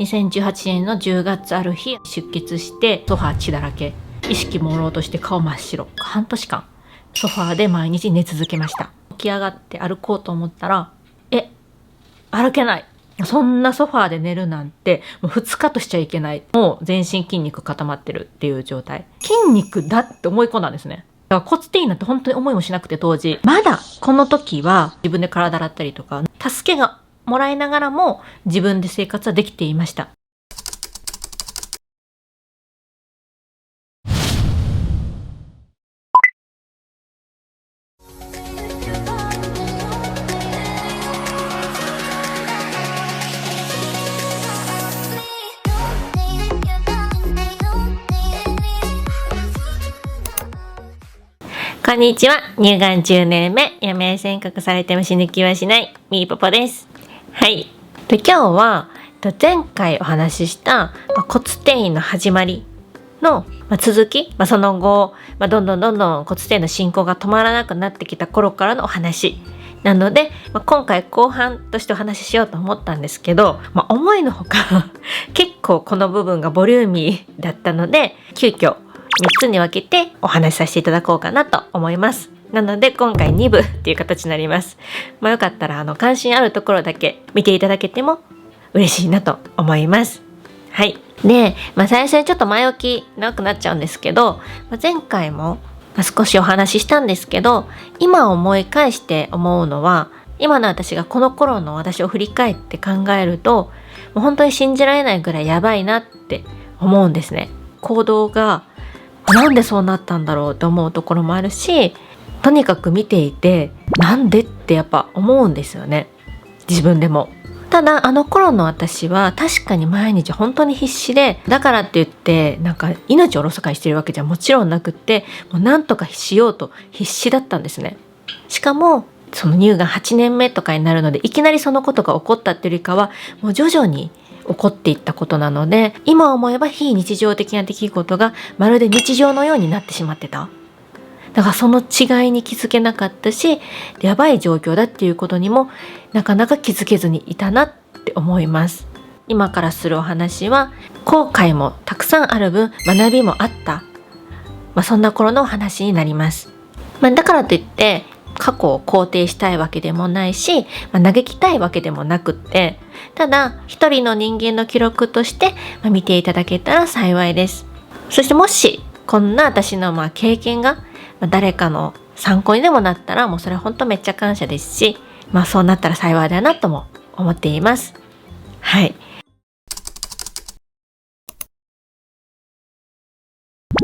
2018年の10月ある日出血してソファー血だらけ、意識朦朧として顔真っ白、半年間ソファーで毎日寝続けました。起き上がって歩こうと思ったら歩けない。そんなソファーで寝るなんてもう2日としちゃいけない。もう全身筋肉固まってるっていう状態。筋肉だって思い込んだんですね。だから骨転移なんて本当に思いもしなくて、当時まだこの時は自分で体洗ったりとか助けがもらいながらも自分で生活はできていました。こんにちは。乳がん10年目、余命宣告されても死ぬ気はしないみーぽぽです。はい。今日は前回お話しした骨転移の始まりの続き、その後、どんどん骨転移の進行が止まらなくなってきた頃からのお話なので、今回後半としてお話ししようと思ったんですけど、思いのほか結構この部分がボリューミーだったので、急遽3つに分けてお話しさせていただこうかなと思います。なので今回2部っていう形になります。よかったら関心あるところだけ見ていただけても嬉しいなと思います。はい。で、最初にちょっと前置き長くなっちゃうんですけど、前回も少しお話ししたんですけど、今思い返して思うのは、今の私がこの頃の私を振り返って考えると、もう本当に信じられないぐらいやばいなって思うんですね。行動がなんでそうなったんだろうと思うところもあるし、とにかく見ていてなんでってやっぱ思うんですよね、自分でも。ただあの頃の私は確かに毎日本当に必死で、だからって言って命をおろそかにしてるわけじゃもちろんなくって、もうなんとかしようと必死だったんですね。しかもその乳がん8年目とかになるので、いきなりそのことが起こったっていうよりかはもう徐々に起こっていったことなので、今思えば非日常的な出来事がまるで日常のようになってしまってた。だからその違いに気づけなかったし、やばい状況だっていうことにもなかなか気づけずにいたなって思います。今からするお話は後悔もたくさんある分学びもあった、そんな頃のお話になります。だからといって過去を肯定したいわけでもないし、嘆きたいわけでもなくって、ただ一人の人間の記録として、見ていただけたら幸いです。そしてもしこんな私の経験が、誰かの参考にでもなったら、もうそれは本当めっちゃ感謝ですし、そうなったら幸いだなとも思っています。はい。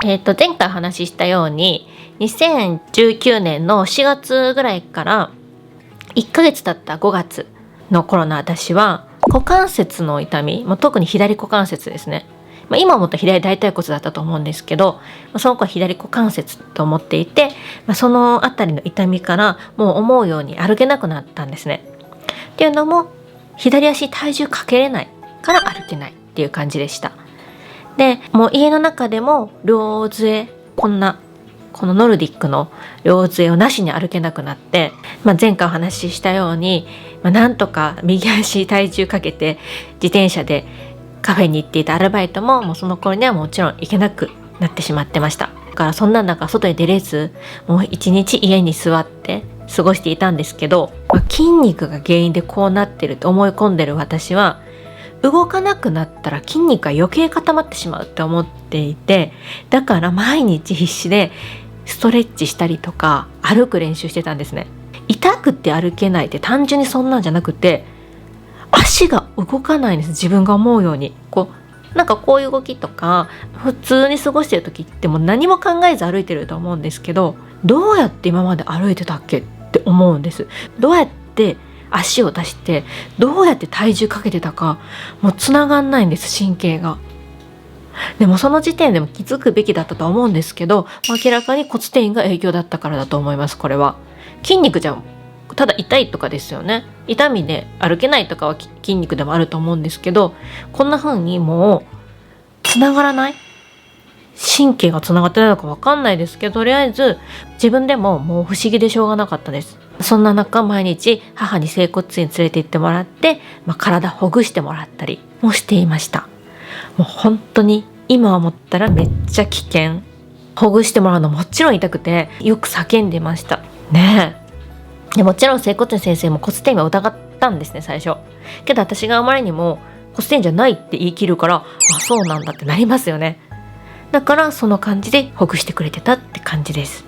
前回お話ししたように2019年の4月ぐらいから1ヶ月経った5月の頃の私は股関節の痛み、特に左股関節ですね。今思ったら左大腿骨だったと思うんですけど、その子は左股関節と思っていて、そのあたりの痛みからもう思うように歩けなくなったんですね。っていうのも左足体重かけれないから歩けないっていう感じでした。でもう家の中でも両杖、このノルディックの両杖をなしに歩けなくなって、前回お話ししたように、なんとか右足体重かけて自転車でカフェに行っていたアルバイトも、もうその頃にはもちろん行けなくなってしまってました。だからそんな中外に出れず、もう一日家に座って過ごしていたんですけど、筋肉が原因でこうなってると思い込んでる私は、動かなくなったら筋肉が余計固まってしまうって思っていて、だから毎日必死でストレッチしたりとか歩く練習してたんですね。痛くて歩けないって単純にそんなんじゃなくて、足が動かないんです。自分が思うようにこういう動きとか普通に過ごしてる時ってもう何も考えず歩いてると思うんですけど、どうやって今まで歩いてたっけって思うんです。どうやって足を出してどうやって体重かけてたかもう繋がんないんです、神経が。でもその時点でも気づくべきだったとは思うんですけど、明らかに骨転移が影響だったからだと思います。これは筋肉じゃただ痛いとかですよね。痛みで歩けないとかは筋肉でもあると思うんですけど、こんな風にもう繋がらない、神経が繋がってないのか分かんないですけど、とりあえず自分でももう不思議でしょうがなかったです。そんな中毎日母に整骨院に連れて行ってもらって、体ほぐしてもらったりもしていました。もう本当に今思ったらめっちゃ危険。ほぐしてもらうのもちろん痛くてよく叫んでましたね。でもちろん整骨院先生も骨転移は疑ったんですね、最初。けど私があまりにも骨転移じゃないって言い切るから、あ、そうなんだってなりますよね。だからその感じでほぐしてくれてたって感じです。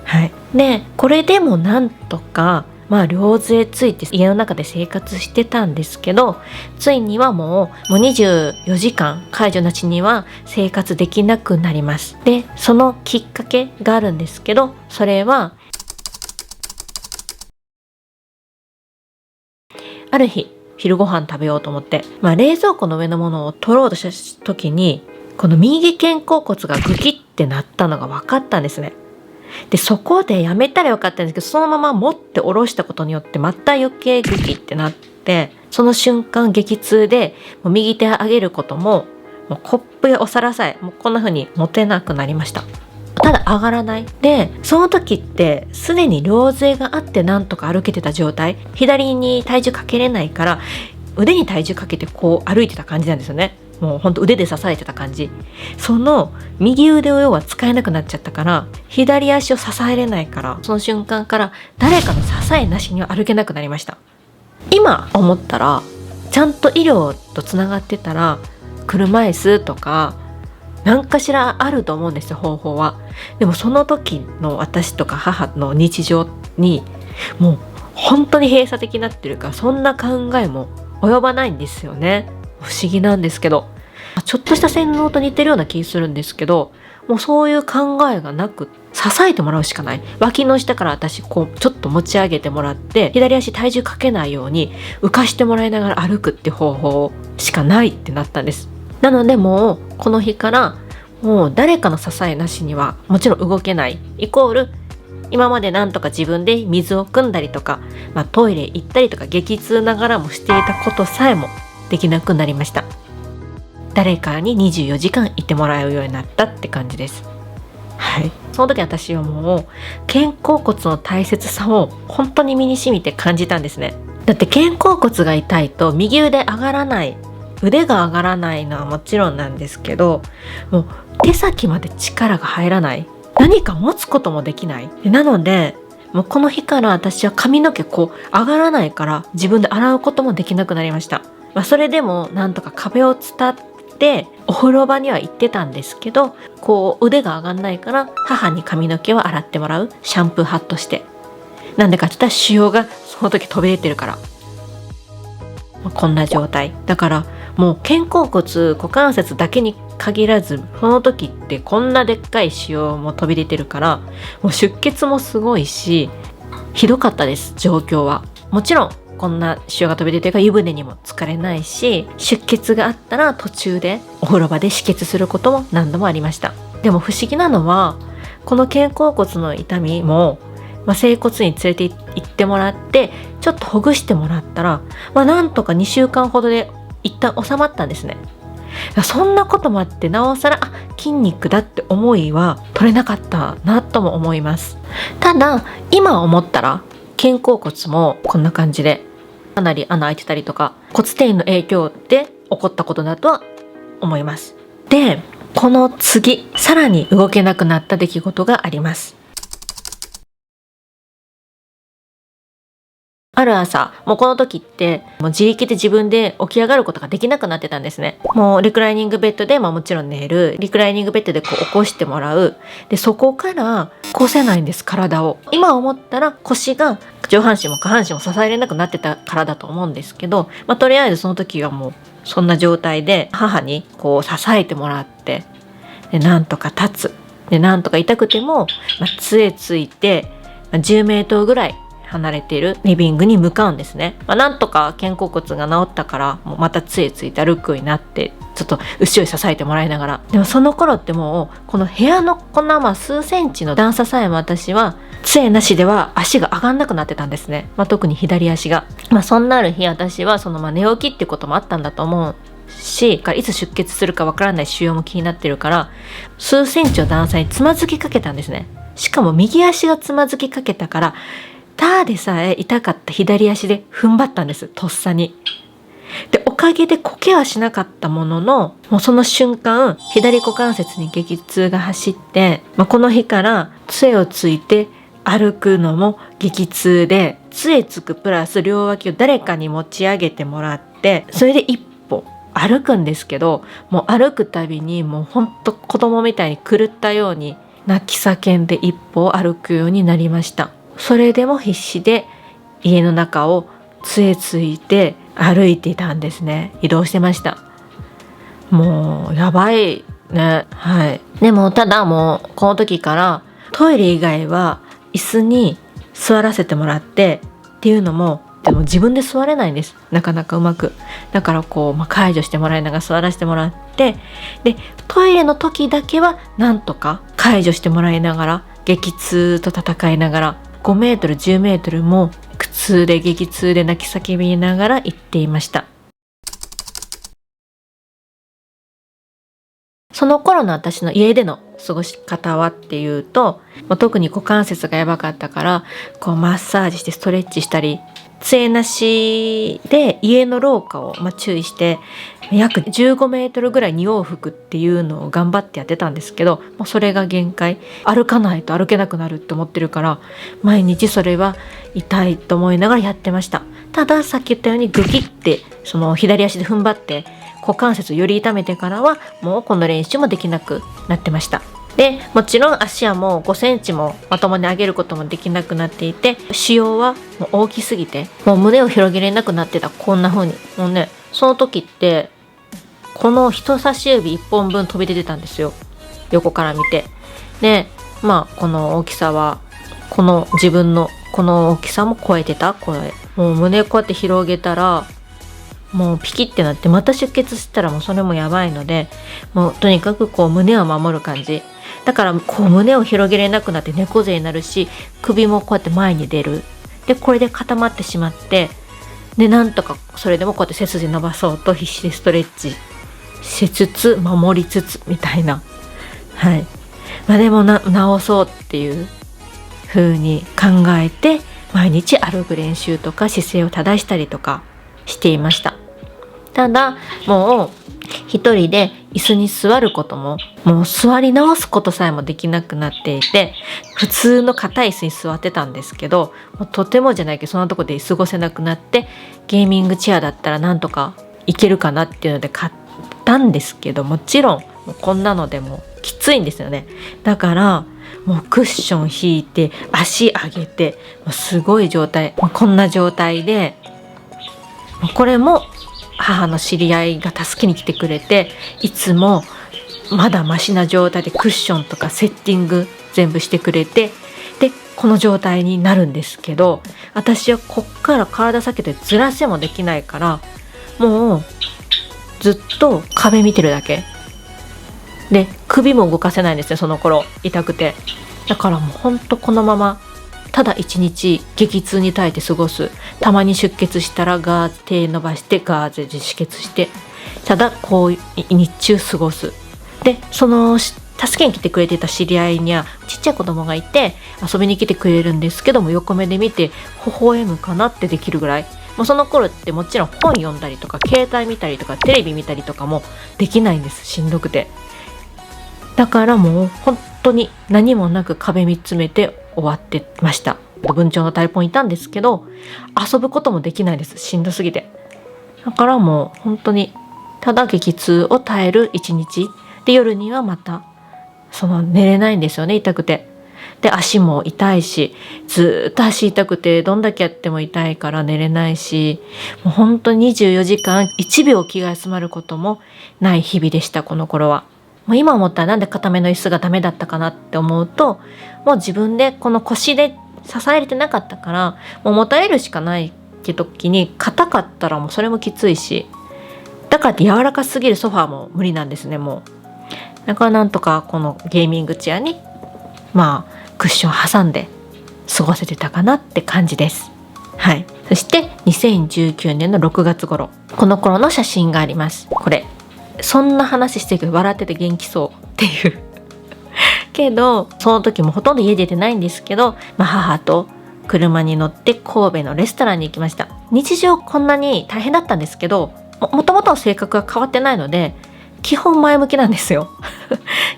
はい。でこれでもなんとか両杖ついて家の中で生活してたんですけど、ついにはもう24時間介助なしには生活できなくなります。でそのきっかけがあるんですけど、それはある日昼ご飯食べようと思って、冷蔵庫の上のものを取ろうとした時に、この右肩甲骨がグキってなったのが分かったんですね。でそこでやめたらよかったんですけど、そのまま持って下ろしたことによってまた余計グキってなって、その瞬間激痛でもう右手上げることも、もうコップやお皿さえもうこんな風に持てなくなりました。ただ上がらない。でその時ってすでに両杖があってなんとか歩けてた状態、左に体重かけれないから腕に体重かけてこう歩いてた感じなんですよね。もうほんと腕で支えてた感じ。その右腕を要は使えなくなっちゃったから、左足を支えれないから、その瞬間から誰かの支えなしには歩けなくなりました。今思ったらちゃんと医療とつながってたら車椅子とか何かしらあると思うんですよ、方法は。でもその時の私とか母の日常にもう本当に閉鎖的になってるから、そんな考えも及ばないんですよね。不思議なんですけど、ちょっとした洗脳と似てるような気するんですけど、もうそういう考えがなく、支えてもらうしかない。脇の下から私こうちょっと持ち上げてもらって、左足体重かけないように浮かしてもらいながら歩くって方法しかないってなったんです。なのでもうこの日からもう誰かの支えなしにはもちろん動けない、イコール今までなんとか自分で水を汲んだりとか、トイレ行ったりとか激痛ながらもしていたことさえもできなくなりました。誰かに24時間いてもらうようになったって感じです。はい。その時私はもう肩甲骨の大切さを本当に身に染みて感じたんですね。だって肩甲骨が痛いと右腕上がらない、腕が上がらないのはもちろんなんですけど、もう手先まで力が入らない、何か持つこともできない。なのでもうこの日から私は髪の毛こう上がらないから自分で洗うこともできなくなりました。それでもなんとか壁を伝ってお風呂場には行ってたんですけど、こう腕が上がんないから母に髪の毛を洗ってもらう、シャンプーハットして。なんでかって言ったら腫瘍がその時飛び出てるから、こんな状態だから、もう肩甲骨股関節だけに限らず、その時ってこんなでっかい腫瘍も飛び出てるから、もう出血もすごいしひどかったです、状況は。もちろんこんな腫瘍が飛び出てるから湯船にも浸かれないし、出血があったら途中でお風呂場で止血することも何度もありました。でも不思議なのは、この肩甲骨の痛みも、整骨院に連れて行ってもらってちょっとほぐしてもらったら、なんとか2週間ほどで一旦収まったんですね。そんなこともあって、なおさら筋肉だって思いは取れなかったなとも思います。ただ今思ったら肩甲骨もこんな感じでかなり穴開いてたりとか、骨転移の影響で起こったことだとは思います。でこの次、さらに動けなくなった出来事があります。ある朝、もうこの時ってもう自力で自分で起き上がることができなくなってたんですね。もうリクライニングベッドで、もちろん寝る、リクライニングベッドでこう起こしてもらう。でそこから起こせないんです、体を。今思ったら腰が上半身も下半身も支えれなくなってたからだと思うんですけど、とりあえずその時はもうそんな状態で母にこう支えてもらって、でなんとか立つ、でなんとか痛くても、杖ついて、10メートルぐらい離れているリビングに向かうんですね。なんとか肩甲骨が治ったから、もうまた杖ついて歩くようになって、ちょっと後ろに支えてもらいながら。でもその頃ってもうこの部屋のこんな数センチの段差さえも私は杖なしでは足が上がんなくなってたんですね。特に左足が。そんなある日、私はその寝起きってこともあったんだと思うし、いつ出血するかわからない腫瘍も気になってるから、数センチの段差につまずきかけたんですね。しかも右足がつまずきかけたから、たでさえ痛かった左足で踏ん張ったんです、とっさに。でおかげでこけはしなかったものの、もうその瞬間左股関節に激痛が走って、この日から杖をついて歩くのも激痛で、杖つくプラス両脇を誰かに持ち上げてもらって、それで一歩歩くんですけど、もう歩くたびにもうほんと子供みたいに狂ったように泣き叫んで一歩を歩くようになりました。それでも必死で家の中を杖ついて歩いていたんですね。移動してました。もうやばいね。はい。でもただもうこの時からトイレ以外は椅子に座らせてもらって、っていうのもでも自分で座れないんです、なかなかうまく。だから介助してもらいながら座らせてもらって、でトイレの時だけはなんとか介助してもらいながら、激痛と戦いながら5メートル10メートルも苦痛で激痛で泣き叫びながら行っていました。その頃の私の家での過ごし方はっていうと、特に股関節がやばかったから、マッサージしてストレッチしたり、杖なしで家の廊下を注意して約15メートルぐらい2往復っていうのを頑張ってやってたんですけど、もうそれが限界。歩かないと歩けなくなるって思ってるから、毎日それは痛いと思いながらやってました。たださっき言ったようにグキってその左足で踏ん張って股関節をより痛めてからは、もうこの練習もできなくなってました。でもちろん足はもう5センチもまともに上げることもできなくなっていて、腫瘍はもう大きすぎてもう胸を広げれなくなってた。こんな風にもうね、その時ってこの人差し指1本分飛び出てたんですよ、横から見て。でこの大きさはこの自分のこの大きさも超えてた。これもう胸こうやって広げたらもうピキってなって、また出血したらもうそれもやばいので、もうとにかく胸を守る感じだから、胸を広げれなくなって猫背になるし、首もこうやって前に出る。でこれで固まってしまって、でなんとかそれでもこうやって背筋伸ばそうと必死でストレッチしつつ守りつつみたいな。はい。でも治そうっていう風に考えて、毎日歩く練習とか姿勢を正したりとかしていました。ただもう一人で椅子に座ることも、もう座り直すことさえもできなくなっていて、普通の硬い椅子に座ってたんですけど、もうとてもじゃないけどそんなとこで過ごせなくなって、ゲーミングチェアだったらなんとかいけるかなっていうので買ったんですけど、もちろんもうこんなのでもきついんですよね。だからもうクッション引いて足上げて、もうすごい状態、こんな状態で、これも母の知り合いが助けに来てくれて、いつもまだマシな状態でクッションとかセッティング全部してくれて、でこの状態になるんですけど、私はこっから体避けてずらせもできないから、もうずっと壁見てるだけで、首も動かせないんですよ、その頃痛くて。だからもうほんとこのままただ一日激痛に耐えて過ごす。たまに出血したらガーゼ手伸ばしてガーゼで止血して、ただ日中過ごす。でその助けに来てくれてた知り合いにはちっちゃい子供がいて、遊びに来てくれるんですけども、横目で見て微笑むかなってできるぐらい。もうその頃ってもちろん本読んだりとか携帯見たりとかテレビ見たりとかもできないんです、しんどくて。だからもう本当に何もなく壁見つめて終わってました。文鳥のタイポンいたんですけど、遊ぶこともできないです、しんどすぎて。だからもう本当にただ激痛を耐える一日で、夜にはまた寝れないんですよね、痛くて。で足も痛いし、ずっと足痛くてどんだけやっても痛いから寝れないし、もう本当に24時間1秒気が休まることもない日々でした、この頃は。もう今思ったらなんで固めの椅子がダメだったかなって思うと、もう自分でこの腰で支えれてなかったから、もうもたれるしかないって時に硬かったらもうそれもきついし、だからって柔らかすぎるソファーも無理なんですね、もう。だからなんとかこのゲーミングチェアにクッション挟んで過ごせてたかなって感じです。はい。そして2019年の6月頃、この頃の写真があります。これそんな話してるけど笑ってて元気そうっていうけど、その時もほとんど家出てないんですけど、母と車に乗って神戸のレストランに行きました。日常こんなに大変だったんですけど、もともとの性格が変わってないので基本前向きなんですよ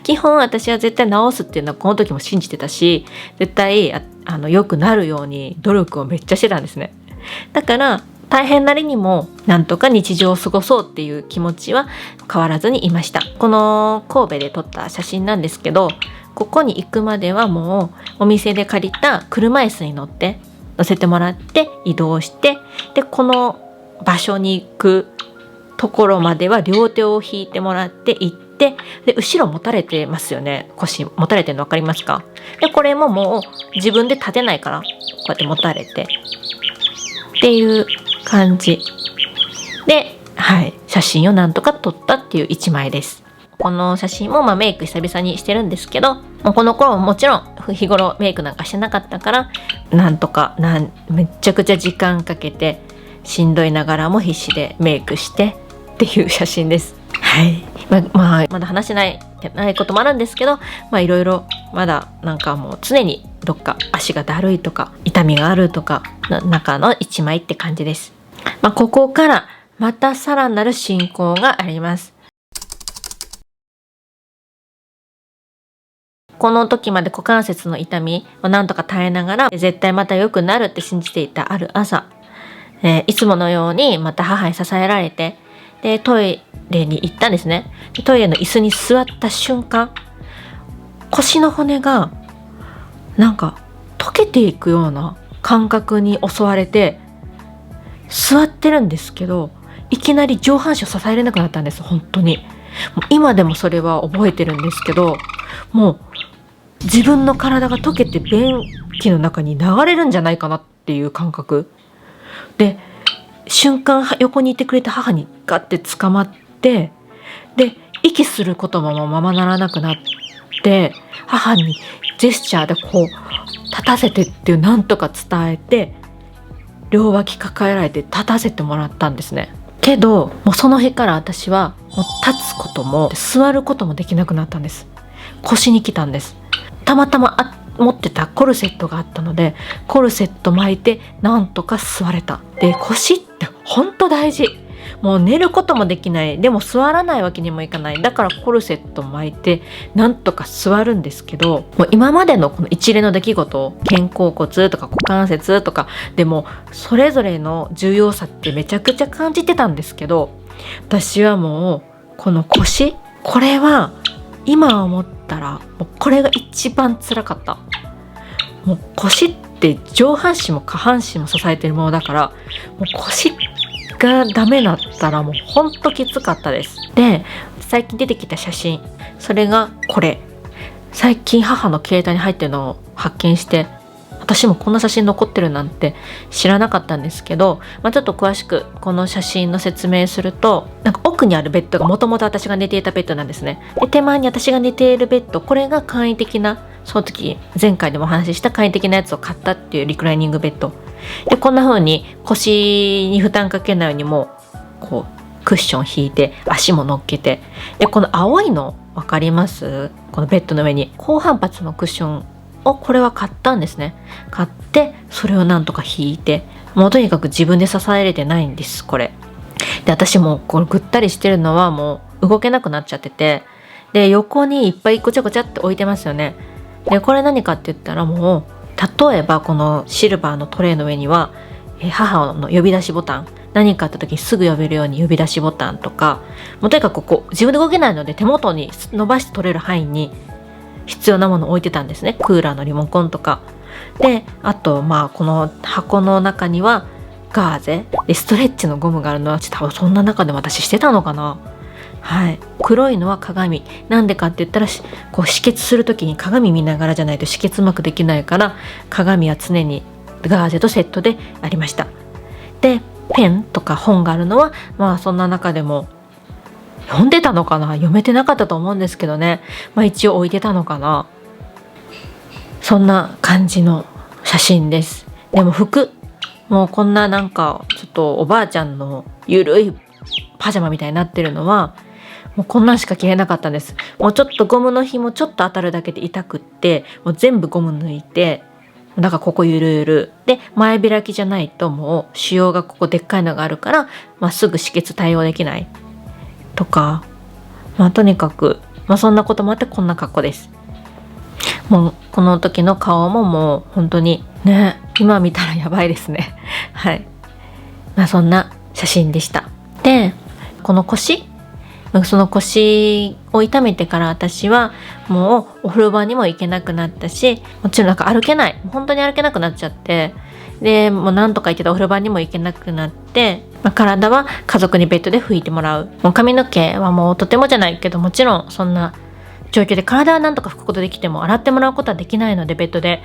基本私は絶対治すっていうのはこの時も信じてたし、絶対良くなるように努力をめっちゃしてたんですね。だから大変なりにもなんとか日常を過ごそうっていう気持ちは変わらずにいました。この神戸で撮った写真なんですけど、ここに行くまではもうお店で借りた車椅子に乗せてもらって移動して、でこの場所に行くところまでは両手を引いてもらって行って、で後ろ持たれてますよね。腰持たれてるの分かりますか？でこれももう自分で立てないからこうやって持たれてっていう感じで、写真をなんとか撮ったっていう一枚です。この写真もメイク久々にしてるんですけど、もうこの頃もちろん日頃メイクなんかしてなかったから、なんとかめっちゃくちゃ時間かけてしんどいながらも必死でメイクしてっていう写真です。まだ話せないこともあるんですけど、いろいろまだなんかもう常にどっか足がだるいとか痛みがあるとか中の一枚って感じです。ここからまたさらなる進行があります。この時まで股関節の痛みをなんとか耐えながら絶対また良くなるって信じていたある朝、いつものようにまた母に支えられて、でトイレに行ったんですね。でトイレの椅子に座った瞬間、腰の骨がなんか溶けていくような感覚に襲われて、座ってるんですけどいきなり上半身を支えれなくなったんです。本当にもう今でもそれは覚えてるんですけど、もう自分の体が溶けて便器の中に流れるんじゃないかなっていう感覚で、瞬間横にいてくれた母にガッて捕まって、で息することもままならなくなって、母にジェスチャーでこう立たせてっていうなんとか伝えて、両脇抱えられて立たせてもらったんですね。けどもうその日から私はもう立つことも座ることもできなくなったんです。腰に来たんです。たまたま持ってたコルセットがあったのでコルセット巻いてなんとか座れた。で腰って本当大事。もう寝ることもできない、でも座らないわけにもいかない、だからコルセット巻いてなんとか座るんですけど、もう今までのこの一連の出来事、肩甲骨とか股関節とかでもそれぞれの重要さってめちゃくちゃ感じてたんですけど、私はもうこの腰、これは今思ったらもうこれが一番辛かった。もう腰って上半身も下半身も支えてるものだから、もう腰がダメだったらもうほんときつかったです。で最近出てきた写真、それがこれ。最近母の携帯に入ってるのを発見して、私もこんな写真残ってるなんて知らなかったんですけど、ちょっと詳しくこの写真の説明すると、なんか奥にあるベッドがもともと私が寝ていたベッドなんですね。で手前に私が寝ているベッド、これが簡易的な、その時前回でもお話しした簡易的なやつを買ったっていうリクライニングベッドで、こんな風に腰に負担かけないようにもこうクッション引いて足も乗っけて、でこの青いの分かります？このベッドの上に高反発のクッションをこれは買ったんですね。買ってそれをなんとか引いて、もうとにかく自分で支えれてないんですこれで。私もこのぐったりしてるのはもう動けなくなっちゃってて、で横にいっぱいごちゃごちゃって置いてますよね。でこれ何かって言ったら、もう例えばこのシルバーのトレイの上には母の呼び出しボタン、何かあった時にすぐ呼べるように呼び出しボタンとか、もうとにかくこう自分で動けないので手元に伸ばして取れる範囲に必要なものを置いてたんですね。クーラーのリモコンとかで、あとこの箱の中にはガーゼでストレッチのゴムがあるのは多分そんな中で私してたのかな。黒いのは鏡、なんでかって言ったらこう止血する時に鏡見ながらじゃないと止血うまくできないから、鏡は常にガーゼとセットでありました。でペンとか本があるのはそんな中でも読んでたのかな、読めてなかったと思うんですけどね、一応置いてたのかな。そんな感じの写真です。でも服もうこんななんかちょっとおばあちゃんのゆるいパジャマみたいになってるのはもうこんなんしか着れなかったんです。もうちょっとゴムの紐ちょっと当たるだけで痛くって、もう全部ゴム抜いてだからここゆるゆるで、前開きじゃないともう腫瘍がここでっかいのがあるから、すぐ止血対応できないとか、とにかく、そんなこともあってこんな格好です。もうこの時の顔ももう本当にね、今見たらやばいですねはい。そんな写真でした。で、この腰、その腰を痛めてから私はもうお風呂場にも行けなくなったし、もちろん歩けない、本当に歩けなくなっちゃって、でもうなんとか行ってたお風呂場にも行けなくなって、体は家族にベッドで拭いてもらう。もう髪の毛はもうとてもじゃないけど、もちろんそんな状況で体はなんとか拭くことできても洗ってもらうことはできないので、ベッドで。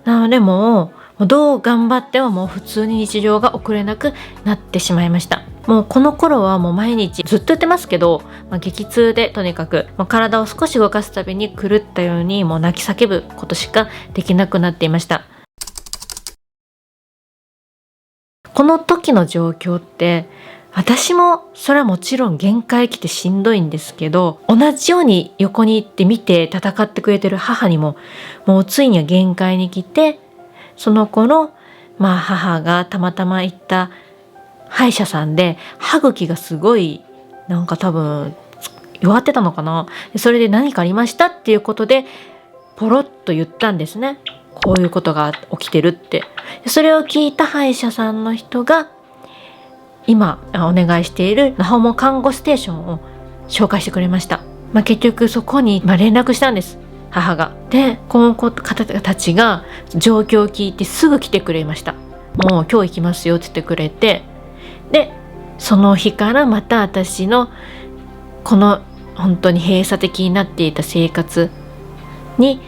なのでもうどう頑張ってももう普通に日常が送れなくなってしまいました。もうこの頃はもう毎日ずっと言ってますけど、激痛でとにかく体を少し動かすたびに狂ったようにもう泣き叫ぶことしかできなくなっていました。この時の状況って私もそれはもちろん限界来てしんどいんですけど、同じように横に行って見て戦ってくれてる母にももうついには限界に来て、その頃母がたまたま行った歯医者さんで歯茎がすごい多分弱ってたのかな。それで何かありましたっていうことでポロッと言ったんですね。こういうことが起きてるって。それを聞いた歯医者さんの人が今お願いしている訪問看護ステーションを紹介してくれました。結局そこに連絡したんです、母が。でこの方たちが状況を聞いてすぐ来てくれました。もう今日行きますよって言ってくれて、でその日からまた私のこの本当に閉鎖的になっていた生活に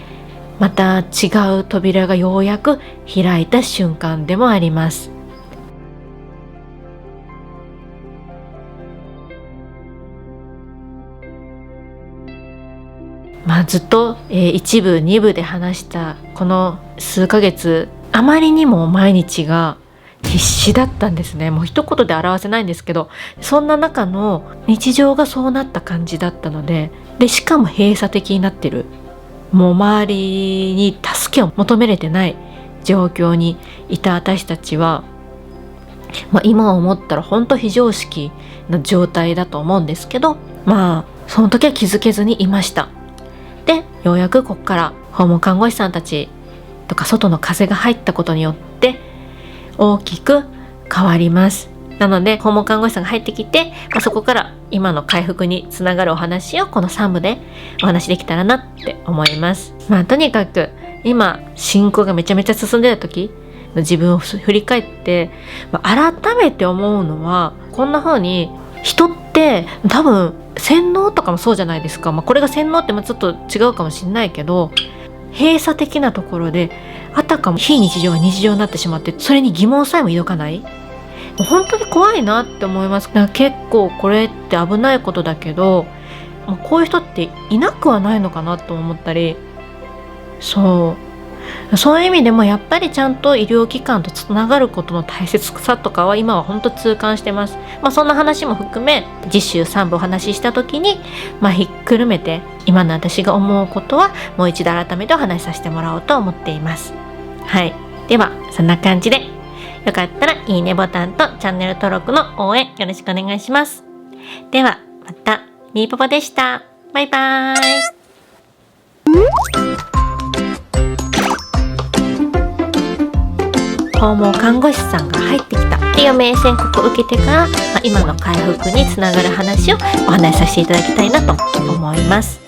また違う扉がようやく開いた瞬間でもあります。ずっと、一部二部で話したこの数ヶ月、あまりにも毎日が必死だったんですね。もう一言で表せないんですけど、そんな中の日常がそうなった感じだったので、しかも閉鎖的になってる、もう周りに助けを求めれてない状況にいた私たちは、今思ったら本当非常識な状態だと思うんですけど、その時は気づけずにいました。でようやくここから訪問看護師さんたちとか外の風が入ったことによって大きく変わります。なので訪問看護師さんが入ってきて、そこから今の回復につながるお話をこの3部でお話できたらなって思います。とにかく今進行がめちゃめちゃ進んでた時の自分を振り返って、改めて思うのは、こんな風に人って多分洗脳とかもそうじゃないですか。これが洗脳ってちょっと違うかもしれないけど、閉鎖的なところであたかも非日常が日常になってしまって、それに疑問さえも抱かない、本当に怖いなって思います。結構これって危ないことだけど、こういう人っていなくはないのかなと思ったり、そういう意味でもやっぱりちゃんと医療機関とつながることの大切さとかは今は本当痛感してます。そんな話も含め次週3部お話しした時に、ひっくるめて今の私が思うことはもう一度改めてお話しさせてもらおうと思っています。はい、ではそんな感じで、よかったらいいねボタンとチャンネル登録の応援よろしくお願いします。ではまた、みーぽぽでした。バイバーイ。訪問看護師さんが入ってきたっていう名宣告を受けてから、今の回復につながる話をお話しさせていただきたいなと思います。